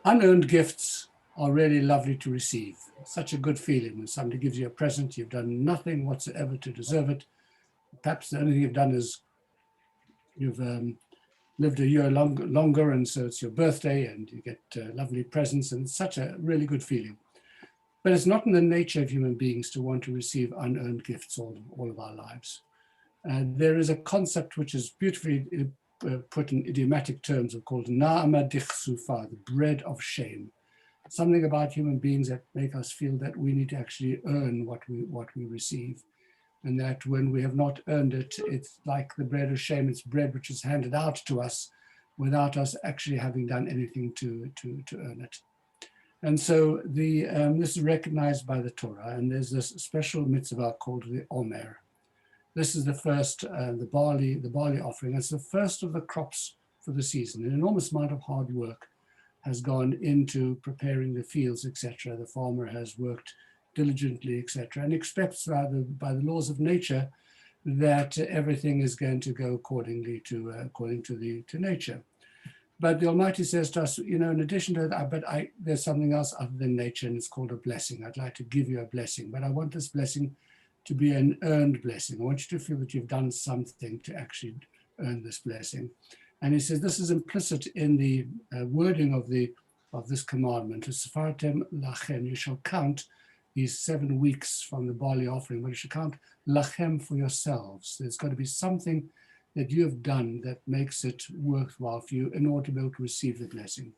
Unearned gifts are really lovely to receive. Such a good feeling when somebody gives you a present, you've done nothing whatsoever to deserve it. Perhaps the only thing you've done is you've lived a year longer, and so it's your birthday and you get lovely presents, and it's such a really good feeling. But it's not in the nature of human beings to want to receive unearned gifts all of our lives. There is a concept which is beautifully put in idiomatic terms of called na'ama dichsufa, the bread of shame. Something about human beings that make us feel that we need to actually earn what we receive, and that when we have not earned it, it's like the bread of shame. It's bread which is handed out to us without us actually having done anything to earn it. And so this is recognized by the Torah, and there's this special mitzvah called the Omer. This is the first, the barley offering. It's the first of the crops for the season. An enormous amount of hard work has gone into preparing the fields, etc. The farmer has worked diligently, etc., and expects rather by the laws of nature that everything is going to go according to nature. But the Almighty says to us, in addition to that, there's something else other than nature, and it's called a blessing. I'd like to give you a blessing, but I want this blessing to be an earned blessing. I want you to feel that you've done something to actually earn this blessing. And he says this is implicit in the wording of this commandment. Sefartem lachem, you shall count these 7 weeks from the barley offering, but you should count lachem for yourselves. There's got to be something that you have done that makes it worthwhile for you in order to be able to receive the blessing.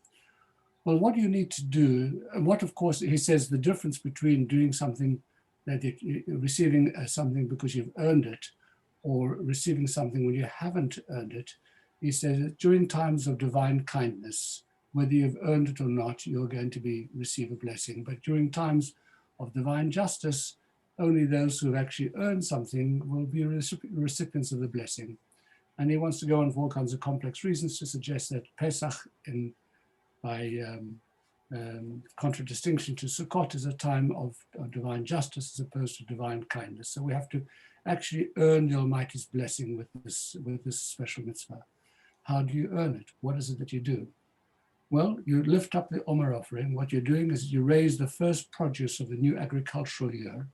Well, what do you need to do? And what, of course, he says the difference between doing something that receiving something because you've earned it, or receiving something when you haven't earned it. He says that during times of divine kindness, whether you've earned it or not, you're going to receive a blessing. But during times of divine justice, only those who have actually earned something will be recipients of the blessing. And he wants to go on for all kinds of complex reasons to suggest that Pesach, by contradistinction to Sukkot, is a time of divine justice as opposed to divine kindness. So we have to actually earn the Almighty's blessing with this special mitzvah. How do you earn it? What is it that you do? Well, you lift up the Omer offering. What you're doing is you raise the first produce of the new agricultural year,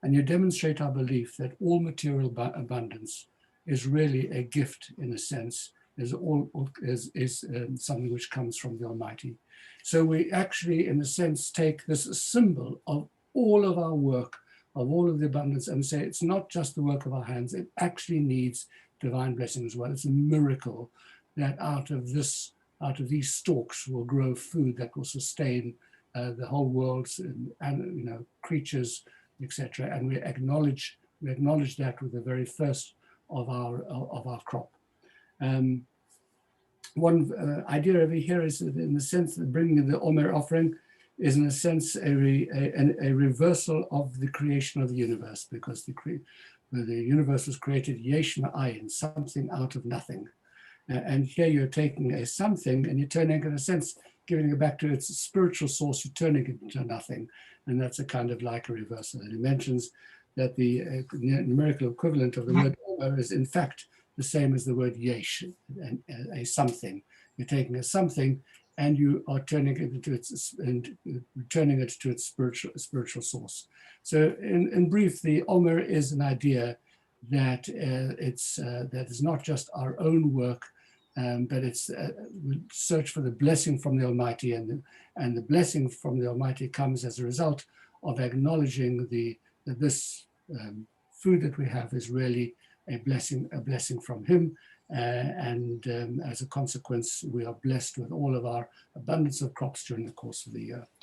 and you demonstrate our belief that all material abundance is really a gift, in a sense, is something which comes from the Almighty. So we actually, in a sense, take this symbol of all of our work, of all of the abundance, and say it's not just the work of our hands, it actually needs divine blessing as well. It's a miracle that out of these stalks will grow food that will sustain the whole world and creatures, etc. And we acknowledge that with the very first of our crop. One idea over here is that in the sense that bringing the Omer offering is in a sense a reversal of the creation of the universe, because the universe was created yesh ma'ayin, something out of nothing. And here you're taking a something and you're turning it, in a sense, giving it back to its spiritual source, you're turning it into nothing. And that's a kind of like a reversal. And he mentions that the numerical equivalent of the word Omer is in fact the same as the word yesh, a something. You're taking a something and you are turning it into returning it to its spiritual source. So in brief, the Omer is an idea that that is not just our own work, but it's we search for the blessing from the Almighty, and the blessing from the Almighty comes as a result of acknowledging that this food that we have is really a blessing from Him, and as a consequence, we are blessed with all of our abundance of crops during the course of the year.